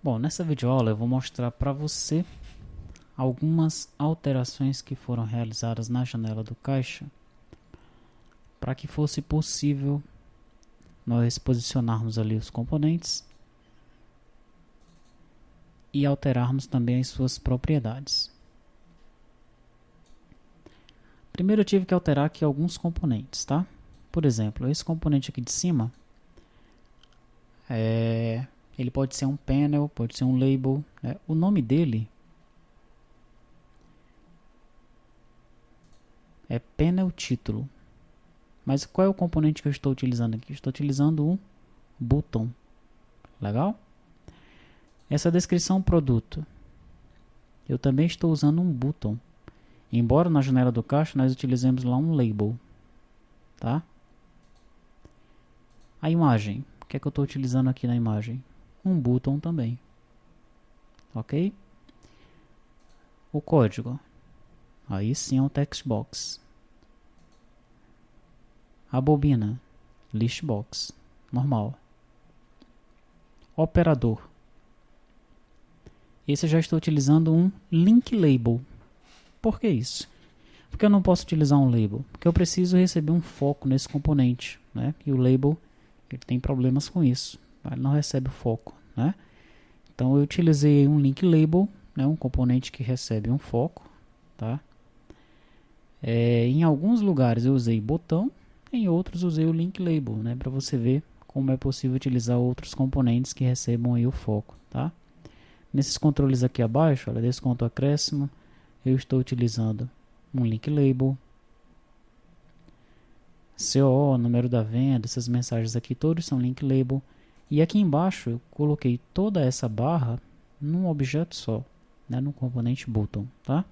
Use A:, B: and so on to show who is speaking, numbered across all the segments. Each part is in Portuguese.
A: Bom, nessa videoaula eu vou mostrar para você algumas alterações que foram realizadas na janela do caixa para que fosse possível nós posicionarmos ali os componentes e alterarmos também as suas propriedades. Primeiro eu tive que alterar aqui alguns componentes, tá? Por exemplo, esse componente aqui de cima ele pode ser um panel, pode ser um label, né? O nome dele é panel título. Mas qual é o componente que eu estou utilizando aqui? Estou utilizando um button. Legal? Essa descrição produto, eu também estou usando um button. Embora na janela do caixa nós utilizemos lá um label. Tá? A imagem, o que é que eu estou utilizando aqui na imagem? Um button também. Ok? O código, aí sim é um text box. A bobina, list box, normal. Operador, esse eu já estou utilizando um link label. Por que isso? Porque eu não posso utilizar um label? Porque eu preciso receber um foco nesse componente, né? E o label ele tem problemas com isso, ele não recebe o foco, né? Então eu utilizei um link label, né? Um componente que recebe um foco, tá? Em alguns lugares eu usei botão, em outros usei o link label, né? Para você ver como é possível utilizar outros componentes que recebam aí o foco, tá? Nesses controles aqui abaixo, olha, desconto acréscimo, eu estou utilizando um link label, COO, número da venda, essas mensagens aqui todos são link label. E aqui embaixo eu coloquei toda essa barra num objeto só, né, no componente button, tá?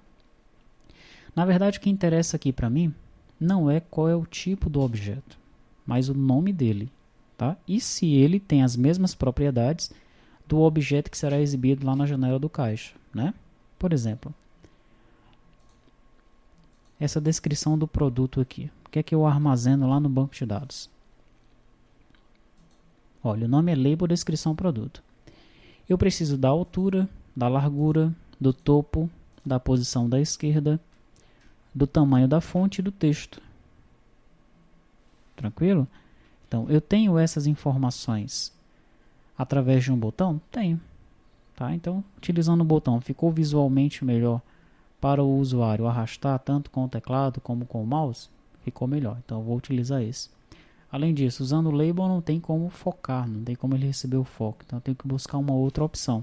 A: Na verdade, o que interessa aqui para mim não é qual é o tipo do objeto, mas o nome dele, tá? E se ele tem as mesmas propriedades do objeto que será exibido lá na janela do caixa, né? Por exemplo, essa descrição do produto aqui. O que é que eu armazeno lá no banco de dados? Olha, o nome é label descrição produto. Eu preciso da altura, da largura, do topo, da posição da esquerda, do tamanho da fonte e do texto. Tranquilo? Então, eu tenho essas informações através de um botão? Tenho. Tá? Então, utilizando o botão, ficou visualmente melhor para o usuário arrastar tanto com o teclado como com o mouse? Ficou melhor. Então, eu vou utilizar esse. Além disso, usando o label não tem como focar, não tem como ele receber o foco. Então, eu tenho que buscar uma outra opção.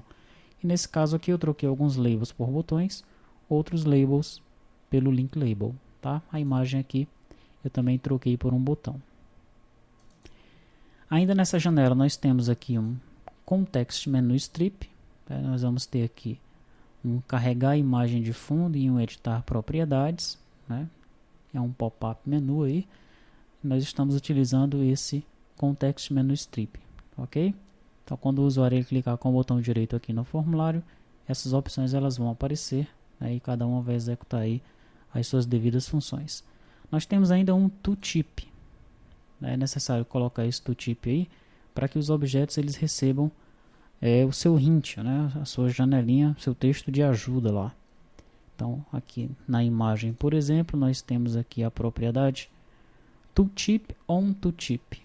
A: E nesse caso aqui, eu troquei alguns labels por botões, outros labels pelo link label. Tá? A imagem aqui, eu também troquei por um botão. Ainda nessa janela, nós temos aqui um Context Menu Strip. Nós vamos ter aqui um carregar imagem de fundo e um editar propriedades, né? É um pop-up menu aí. Nós estamos utilizando esse Context Menu Strip, ok? Então, quando o usuário ele clicar com o botão direito aqui no formulário, essas opções elas vão aparecer, né? E cada uma vai executar aí as suas devidas funções. Nós temos ainda um tooltip. É necessário colocar esse tooltip aí para que os objetos eles recebam o seu hint, né? A sua janelinha, seu texto de ajuda lá. Então, aqui na imagem, por exemplo, nós temos aqui a propriedade tooltip on tooltip,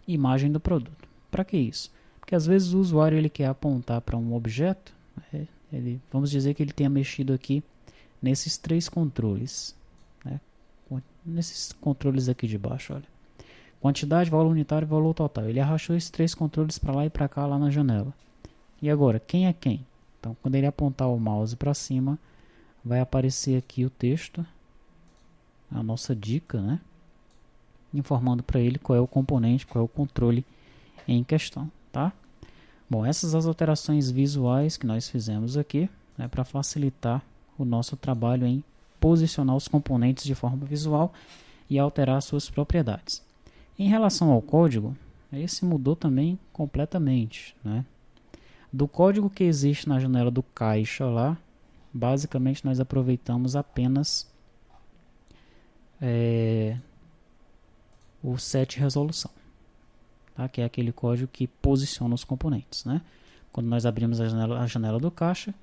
A: imagem do produto. Para que isso? Porque às vezes o usuário ele quer apontar para um objeto, vamos dizer que ele tenha mexido aqui nesses três controles, né? Nesses controles aqui de baixo, olha. Quantidade, valor unitário e valor total. Ele arrastou esses três controles para lá e para cá lá na janela. E agora, quem é quem? Então, quando ele apontar o mouse para cima, vai aparecer aqui o texto, a nossa dica, né? Informando para ele qual é o componente, qual é o controle em questão, tá? Bom, essas as alterações visuais que nós fizemos aqui, né, para facilitar o nosso trabalho em posicionar os componentes de forma visual e alterar suas propriedades. Em relação ao código, esse mudou também completamente, né? Do código que existe na janela do caixa lá, basicamente nós aproveitamos apenas o set resolução, tá? Que é aquele código que posiciona os componentes, né? Quando nós abrimos a janela do caixa,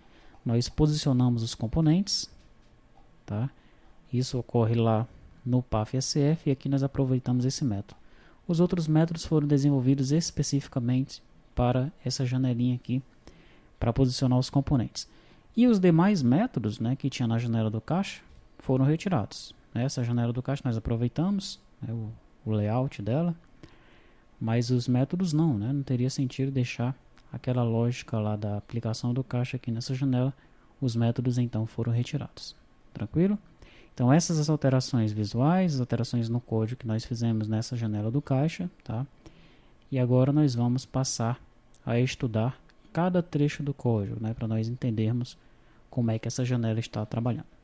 A: nós posicionamos os componentes, tá? Isso ocorre lá no PAF-SF e aqui nós aproveitamos esse método. Os outros métodos foram desenvolvidos especificamente para essa janelinha aqui, para posicionar os componentes. E os demais métodos, né, que tinha na janela do caixa foram retirados. Essa janela do caixa nós aproveitamos, né, o layout dela, mas os métodos não, né, não teria sentido deixar aquela lógica lá da aplicação do caixa aqui nessa janela. Os métodos então foram retirados. Tranquilo? Então essas as alterações visuais, as alterações no código que nós fizemos nessa janela do caixa, tá? E agora nós vamos passar a estudar cada trecho do código, né, para nós entendermos como é que essa janela está trabalhando.